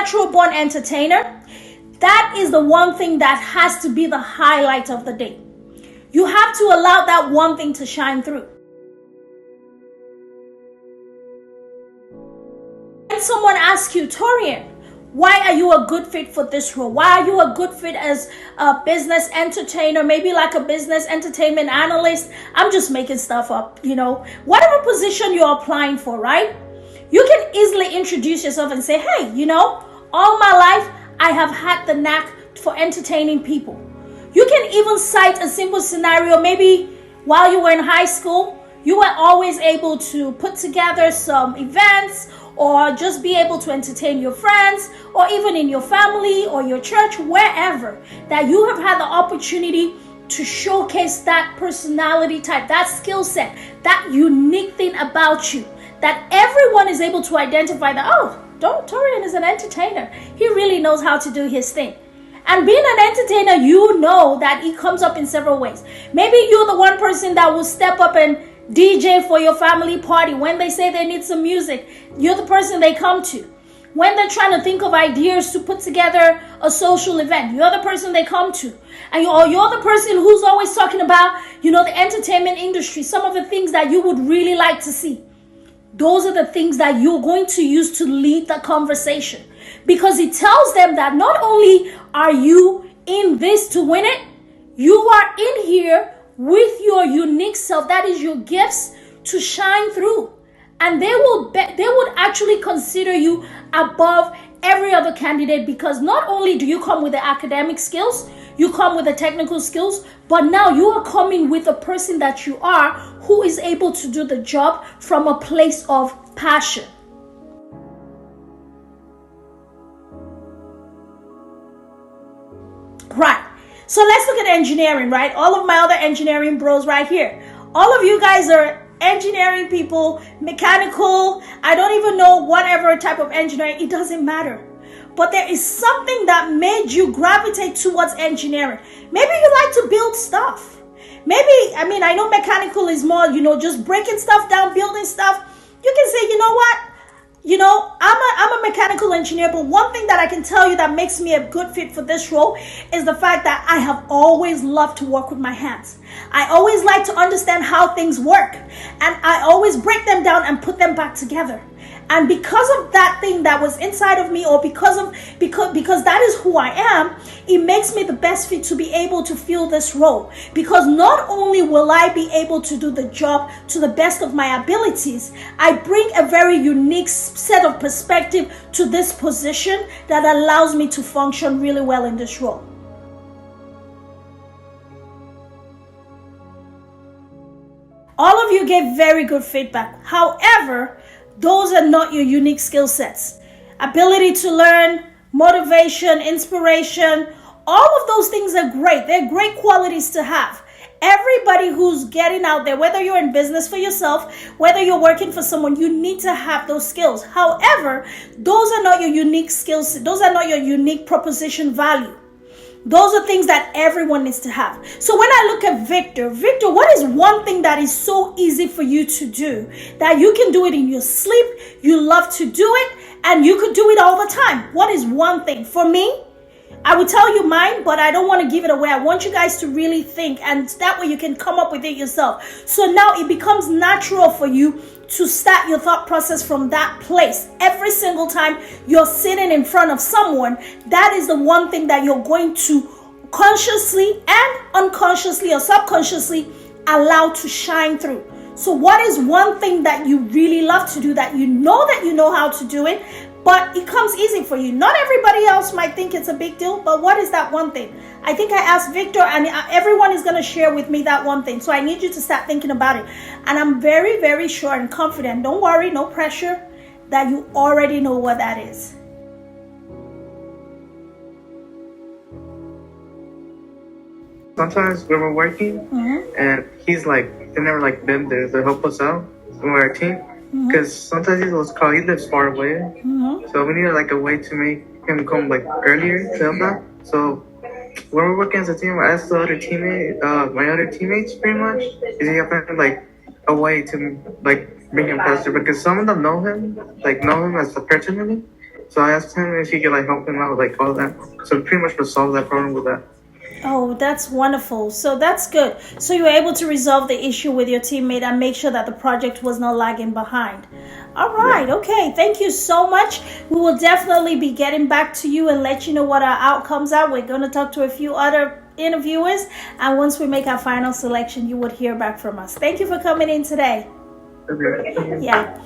natural born entertainer, that is the one thing that has to be the highlight of the day. You have to allow that one thing to shine through. When someone asks you, Torian, why are you a good fit for this role? Why are you a good fit as a business entertainer? Maybe like a business entertainment analyst. I'm just making stuff up, whatever position you're applying for, right? You can easily introduce yourself and say, hey, all my life, I have had the knack for entertaining people. You can even cite a simple scenario. Maybe while you were in high school, you were always able to put together some events or just be able to entertain your friends or even in your family or your church, wherever, that you have had the opportunity to showcase that personality type, that skill set, that unique thing about you, that everyone is able to identify that, oh, Torian is an entertainer. He really knows how to do his thing. And being an entertainer, you know that it comes up in several ways. Maybe you're the one person that will step up and DJ for your family party. When they say they need some music, you're the person they come to. When they're trying to think of ideas to put together a social event, you're the person they come to. And you're the person who's always talking about, the entertainment industry, some of the things that you would really like to see. Those are the things that you're going to use to lead the conversation. Because it tells them that not only are you in this to win it, you are in here with your unique self, that is your gifts, to shine through. And they would actually consider you above every other candidate, because not only do you come with the academic skills, you come with the technical skills, but now you are coming with a person that you are who is able to do the job from a place of passion. Right. So let's look at engineering, right? All of my other engineering bros right here. All of you guys are engineering people, mechanical, I don't even know whatever type of engineering, it doesn't matter. But there is something that made you gravitate towards engineering. Maybe you like to build stuff. I know mechanical is more, just breaking stuff down, building stuff. You can say, you know what? I'm a mechanical engineer, but one thing that I can tell you that makes me a good fit for this role is the fact that I have always loved to work with my hands. I always like to understand how things work, and I always break them down and put them back together. And because of that thing that was inside of me, or because that is who I am, it makes me the best fit to be able to fill this role. Because not only will I be able to do the job to the best of my abilities, I bring a very unique set of perspective to this position that allows me to function really well in this role. All of you gave very good feedback. However, those are not your unique skill sets. Ability to learn, motivation, inspiration, all of those things are great. They're great qualities to have. Everybody who's getting out there, whether you're in business for yourself, whether you're working for someone, you need to have those skills. However, those are not your unique skills. Those are not your unique proposition value. Those are things that everyone needs to have. So when I look at Victor, what is one thing that is so easy for you to do, that you can do it in your sleep, you love to do it, and you could do it all the time? What is one thing? For me, I would tell you mine, but I don't want to give it away. I want you guys to really think, and that way you can come up with it yourself. So now it becomes natural for you to start your thought process from that place. Every single time you're sitting in front of someone, that is the one thing that you're going to consciously and unconsciously or subconsciously allow to shine through. So what is one thing that you really love to do, that you know how to do it, but it comes easy for you? Not everybody else might think it's a big deal, but what is that one thing? I think I asked Victor, and everyone is going to share with me that one thing. So I need you to start thinking about it. And I'm very, very sure and confident, don't worry, no pressure, that you already know what that is. Sometimes when we're working, and he's like, they never like been there to help us out when we're a team. Because sometimes he lives far away, so we need like a way to make him come like earlier to help out. So when we're working as a team, I asked the other teammate, my other teammates, pretty much, is he have like a way to like bring him faster? Because some of them know him as a personally, So I asked him if he could like help him out with like all that. So pretty much resolve that problem with that. Oh, that's wonderful. So that's good. So you were able to resolve the issue with your teammate and make sure that the project was not lagging behind. All right. Okay. Thank you so much. We will definitely be getting back to you and let you know what our outcomes are. We're going to talk to a few other interviewers. And once we make our final selection, you would hear back from us. Thank you for coming in today. Okay. Yeah.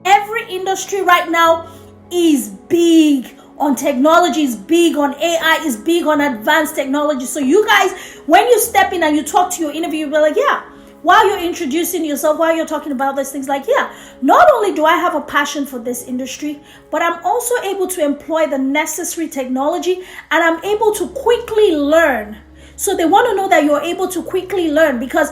Every industry right now is big on technology, is big on AI, is big on advanced technology. So you guys, when you step in and you talk to your interview, you'll be like, yeah, while you're introducing yourself, while you're talking about these things, like, yeah, not only do I have a passion for this industry, but I'm also able to employ the necessary technology and I'm able to quickly learn. So they want to know that you're able to quickly learn, because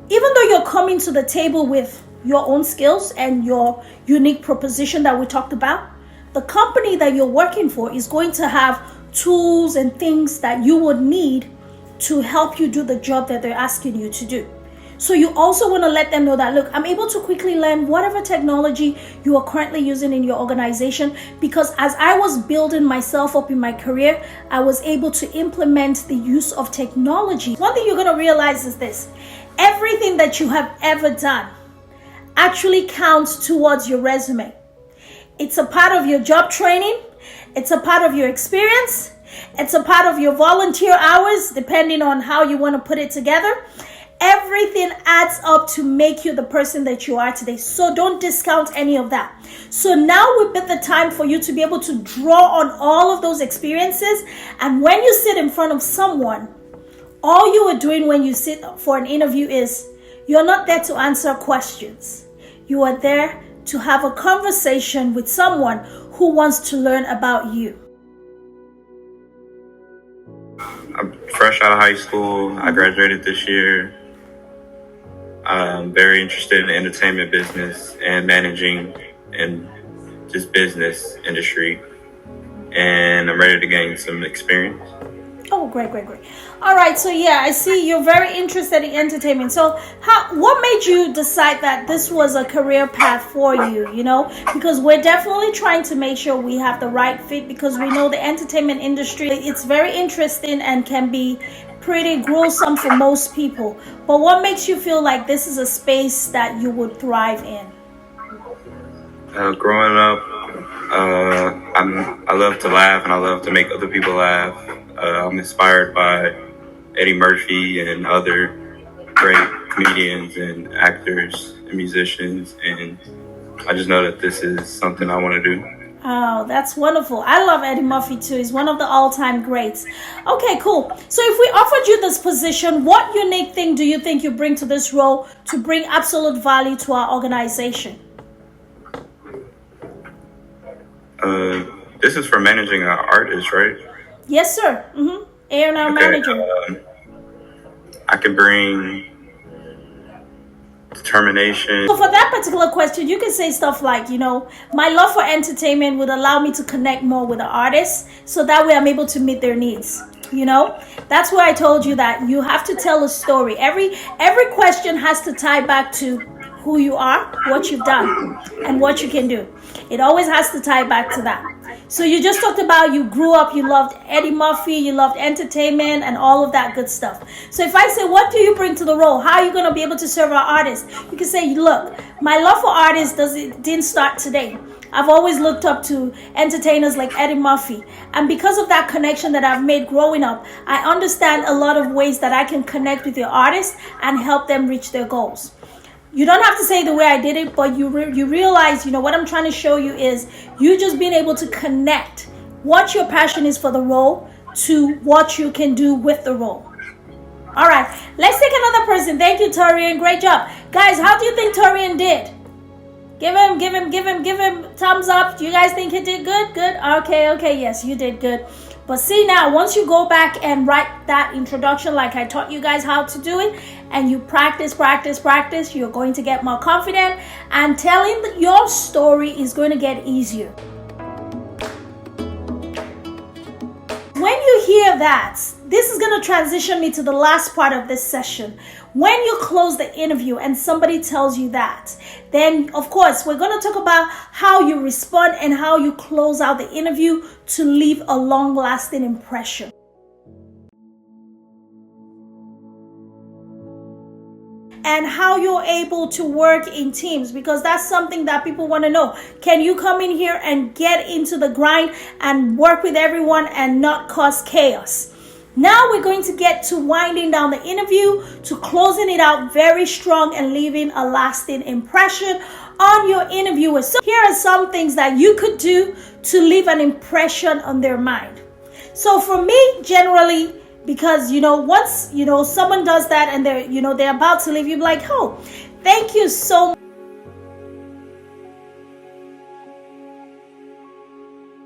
even though you're coming to the table with your own skills and your unique proposition that we talked about, the company that you're working for is going to have tools and things that you would need to help you do the job that they're asking you to do. So you also want to let them know that, look, I'm able to quickly learn whatever technology you are currently using in your organization, because as I was building myself up in my career, I was able to implement the use of technology. One thing you're going to realize is this: everything that you have ever done actually counts towards your resume. It's a part of your job training. It's a part of your experience. It's a part of your volunteer hours, depending on how you want to put it together. Everything adds up to make you the person that you are today. So don't discount any of that. So now would be the time for you to be able to draw on all of those experiences. And when you sit in front of someone, all you are doing when you sit for an interview is, you're not there to answer questions. You are there to have a conversation with someone who wants to learn about you. I'm fresh out of high school. I graduated this year. I'm very interested in the entertainment business and managing in this business industry. And I'm ready to gain some experience. Oh, great. All right, so yeah, I see you're very interested in entertainment. So what made you decide that this was a career path for you, you know? Because we're definitely trying to make sure we have the right fit, because we know the entertainment industry, it's very interesting and can be pretty gruesome for most people. But what makes you feel like this is a space that you would thrive in? Growing up, I love to laugh and I love to make other people laugh. I'm inspired by Eddie Murphy and other great comedians and actors and musicians, and I just know that this is something I want to do. Oh, that's wonderful. I love Eddie Murphy too. He's one of the all-time greats. Okay, cool. So if we offered you this position, what unique thing do you think you bring to this role to bring absolute value to our organization? This is for managing an artist, right? Yes, sir. A&R manager. I can bring determination. So for that particular question, you can say stuff like, you know, my love for entertainment would allow me to connect more with the artists, so that way I'm able to meet their needs. You know, that's where I told you that you have to tell a story. Every question has to tie back to who you are, what you've done, and what you can do. It always has to tie back to that. So you just talked about you grew up, you loved Eddie Murphy, you loved entertainment and all of that good stuff. So if I say, what do you bring to the role? How are you going to be able to serve our artists? You can say, look, my love for artists didn't start today. I've always looked up to entertainers like Eddie Murphy. And because of that connection that I've made growing up, I understand a lot of ways that I can connect with your artists and help them reach their goals. You don't have to say the way I did it, but you realize, you know, what I'm trying to show you is you just being able to connect what your passion is for the role to what you can do with the role. All right, let's take another person. Thank you, Torian. Great job. Guys, how do you think Torian did? Give him thumbs up. Do you guys think he did good? Good. Okay, yes, you did good. But see now, once you go back and write that introduction like I taught you guys how to do it, and you practice, you're going to get more confident, and telling your story is going to get easier. When you hear that, this is going to transition me to the last part of this session. When you close the interview and somebody tells you that, then of course we're going to talk about how you respond and how you close out the interview to leave a long-lasting impression. And how you're able to work in teams, because that's something that people want to know. Can you come in here and get into the grind and work with everyone and not cause chaos? Now we're going to get to winding down the interview, to closing it out very strong and leaving a lasting impression on your interviewers. So here are some things that you could do to leave an impression on their mind. So for me, generally, because, once, someone does that and they're about to leave, you're like, oh, thank you so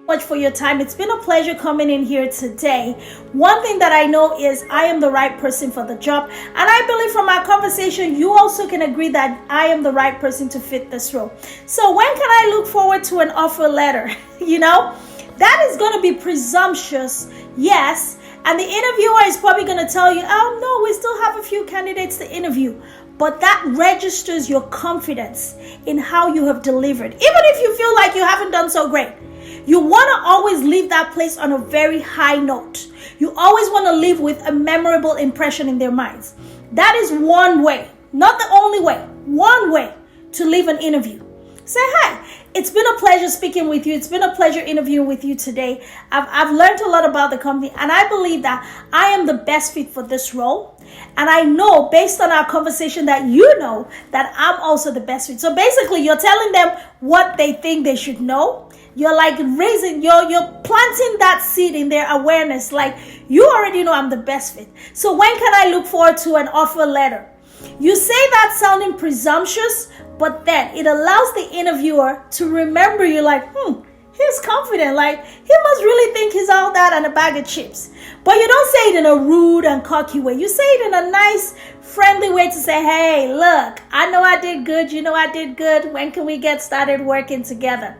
much for your time. It's been a pleasure coming in here today. One thing that I know is I am the right person for the job. And I believe from our conversation, you also can agree that I am the right person to fit this role. So when can I look forward to an offer letter? That is going to be presumptuous, yes. And the interviewer is probably going to tell you, oh, no, we still have a few candidates to interview. But that registers your confidence in how you have delivered. Even if you feel like you haven't done so great, you want to always leave that place on a very high note. You always want to leave with a memorable impression in their minds. That is one way, not the only way, one way to leave an interview. Say, hi, it's been a pleasure speaking with you. It's been a pleasure interviewing with you today. I've learned a lot about the company, and I believe that I am the best fit for this role. And I know, based on our conversation, that you know that I'm also the best fit. So basically, you're telling them what they think they should know. You're like you're planting that seed in their awareness. Like, you already know I'm the best fit. So when can I look forward to an offer letter? You say that sounding presumptuous, but then it allows the interviewer to remember you like, he's confident. Like, he must really think he's all that and a bag of chips. But you don't say it in a rude and cocky way. You say it in a nice, friendly way to say, hey, look, I know I did good. You know I did good. When can we get started working together?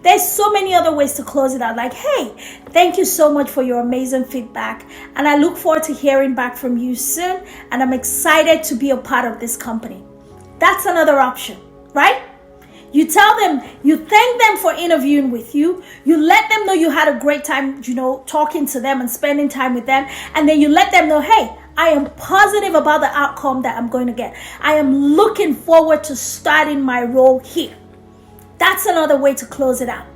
There's so many other ways to close it out. Like, hey, thank you so much for your amazing feedback. And I look forward to hearing back from you soon. And I'm excited to be a part of this company. That's another option, right? You tell them, you thank them for interviewing with you. You let them know you had a great time, talking to them and spending time with them. And then you let them know, hey, I am positive about the outcome that I'm going to get. I am looking forward to starting my role here. That's another way to close it out.